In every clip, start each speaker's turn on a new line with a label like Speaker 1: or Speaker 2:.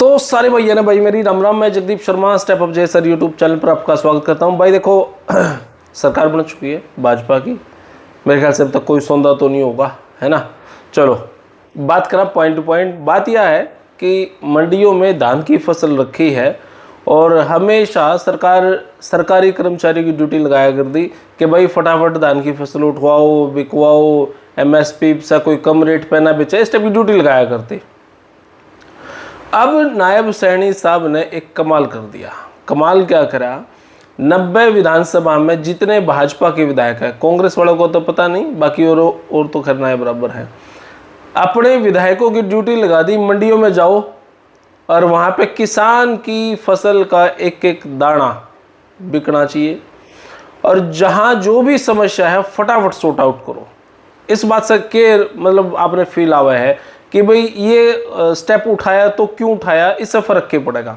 Speaker 1: तो सारे भैया ने भाई मेरी राम राम। मैं जगदीप शर्मा स्टेप अप जय सर यूट्यूब चैनल पर आपका स्वागत करता हूं। भाई देखो सरकार बन चुकी है भाजपा की, मेरे ख्याल से अब तक कोई सौदा तो नहीं होगा, है ना। चलो बात करा पॉइंट टू पॉइंट। बात यह है कि मंडियों में धान की फसल रखी है और हमेशा सरकारी कर्मचारी की ड्यूटी लगाया कर दी कि भाई फटाफट धान की फसल उठवाओ, बिकवाओ, MSP से कोई कम रेट पे ना बेचे, इस टाइप की ड्यूटी लगाया करती। अब नायब सैनी साहब ने एक कमाल कर दिया। कमाल क्या करा, 90 विधानसभा में जितने भाजपा के विधायक हैं, कांग्रेस वालों को तो पता नहीं, बाकी और तो खैर नायब बराबर है, अपने विधायकों की ड्यूटी लगा दी मंडियों में जाओ और वहाँ पे किसान की फसल का एक एक दाना बिकना चाहिए और जहाँ जो भी समस्या है फटाफट सॉर्ट आउट करो। इस बात से केयर मतलब आपने फील आवा है कि भाई ये स्टेप उठाया तो क्यों उठाया, इससे फर्क क्या पड़ेगा।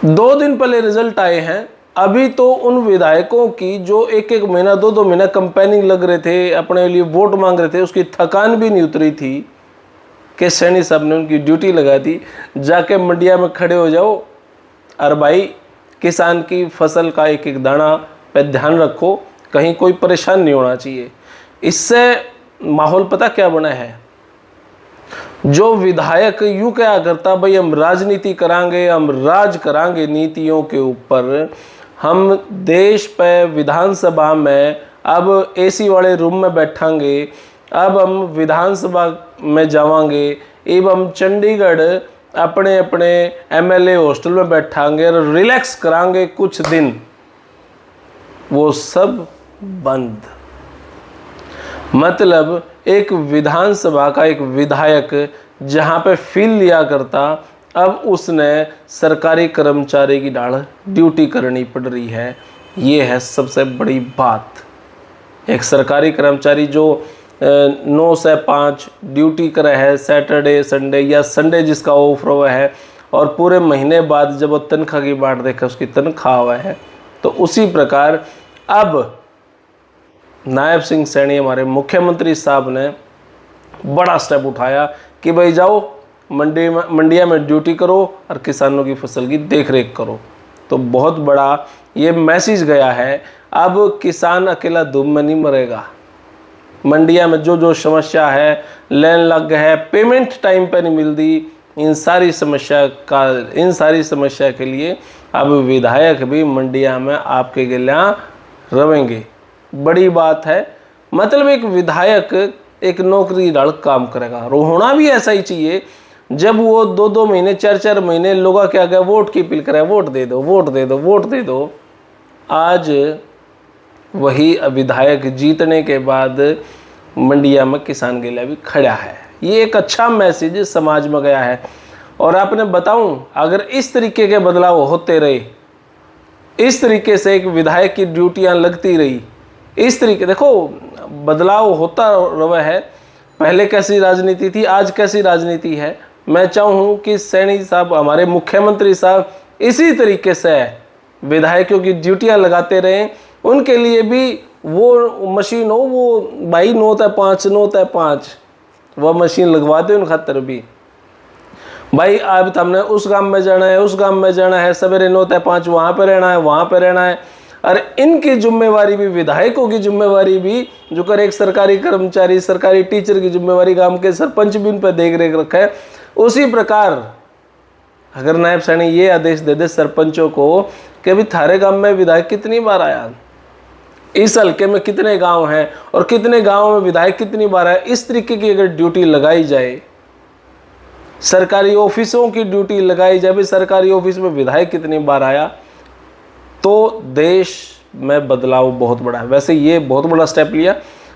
Speaker 1: 2 दिन पहले रिजल्ट आए हैं, अभी तो उन विधायकों की जो एक एक महीना 2-2 महीना कंपेनिंग लग रहे थे, अपने लिए वोट मांग रहे थे, उसकी थकान भी नहीं उतरी थी कि सैनी साहब ने उनकी ड्यूटी लगा दी, जाके मंडिया में खड़े हो जाओ और भाई किसान की फसल का एक एक दाना पे ध्यान रखो, कहीं कोई परेशान नहीं होना चाहिए। इससे माहौल पता क्या बना है, जो विधायक यूं क्या करता, भाई हम राजनीति करांगे, हम राज करांगे नीतियों के ऊपर, हम देश पे विधानसभा में अब AC वाले रूम में बैठांगे, अब हम विधानसभा में जावांगे, एवं चंडीगढ़ अपने अपने MLA हॉस्टल में बैठांगे और रिलैक्स करांगे कुछ दिन, वो सब बंद। मतलब एक विधानसभा का एक विधायक जहाँ पे फील लिया करता, अब उसने सरकारी कर्मचारी की डाल ड्यूटी करनी पड़ रही है। ये है सबसे बड़ी बात। एक सरकारी कर्मचारी जो 9 से 5 ड्यूटी करे है सैटरडे संडे या संडे जिसका ऑफ हुआ है, और पूरे महीने बाद जब वो तनख्वाह की बाट देखे उसकी तनख्वाह हुआ है, तो उसी प्रकार अब नायब सिंह सैनी हमारे मुख्यमंत्री साहब ने बड़ा स्टेप उठाया कि भाई जाओ मंडिया में ड्यूटी करो और किसानों की फसल की देखरेख करो। तो बहुत बड़ा ये मैसेज गया है। अब किसान अकेला धूम में नहीं मरेगा। मंडिया में जो जो समस्या है, लाइन लग गया है, पेमेंट टाइम पे नहीं मिलती, इन सारी समस्या के लिए अब विधायक भी मंडिया में आपके गिला रहेंगे। बड़ी बात है। मतलब एक विधायक एक नौकरी डाल काम करेगा, होना भी ऐसा ही चाहिए। जब वो 2-2 महीने 4-4 महीने लोगों के आगे वोट की अपील करे, वोट दे दो, वोट दे दो, वोट दे दो, आज वही विधायक जीतने के बाद मंडिया में किसान के लिए भी खड़ा है। ये एक अच्छा मैसेज समाज में गया है। और आपने बताऊं, अगर इस तरीके के बदलाव होते रहे, इस तरीके से एक विधायक की ड्यूटियां लगती रही, इस तरीके देखो बदलाव होता रहा है। पहले कैसी राजनीति थी, आज कैसी राजनीति है। मैं चाहूँ कि सैनी साहब हमारे मुख्यमंत्री साहब इसी तरीके से विधायकों की ड्यूटियां लगाते रहें। उनके लिए भी वो मशीन हो, वो भाई 9-5 वह मशीन लगवाते उन खातर भी। भाई अब हमने उस गांव में जाना है, उस गांव में जाना है, सवेरे 9-5 वहाँ पर रहना है, वहाँ पर रहना है। और इनकी जिम्मेवारी भी, विधायकों की जिम्मेवारी भी, जो कर एक सरकारी कर्मचारी, सरकारी टीचर की जिम्मेवारी गांव के सरपंच भी उन पर देख रेख रखा है। उसी प्रकार अगर नायब सैनी ये आदेश दे दे सरपंचों को कि अभी थारे गांव में विधायक कितनी बार आया, इस हल्के में कितने गांव हैं और कितने गांव में विधायक कितनी बार आया, इस तरीके की अगर ड्यूटी लगाई जाए, सरकारी ऑफिसों की ड्यूटी लगाई जाए, भाई सरकारी ऑफिस में विधायक कितनी बार आया, तो देश में बदलाव बहुत बड़ा है। वैसे ये बहुत बड़ा स्टेप लिया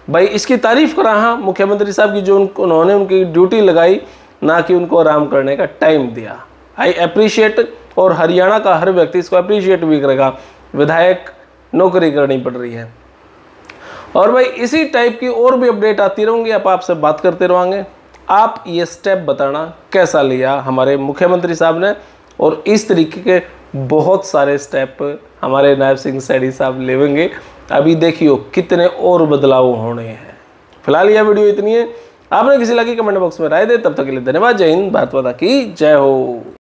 Speaker 1: भाई, इसकी तारीफ करा हाँ मुख्यमंत्री साहब की, जो उन्होंने उनकी ड्यूटी लगाई, ना कि उनको आराम करने का टाइम दिया। आई अप्रिशिएट, और हरियाणा का हर व्यक्ति इसको अप्रिशिएट भी करेगा। विधायक नौकरी करनी पड़ रही है। और भाई इसी टाइप की और भी अपडेट आती रहूँगी, आपसे बात करते रहेंगे। आप ये स्टेप बताना कैसा लिया हमारे मुख्यमंत्री साहब ने, और इस तरीके के बहुत सारे स्टेप हमारे नायब सिंह सैनी साहब लेंगे। अभी देखियो कितने और बदलाव होने हैं। फिलहाल यह वीडियो इतनी है। आपने किसी लगी कमेंट बॉक्स में राय दे। तब तक के लिए धन्यवाद। जय हिंद, भारत माता की जय हो।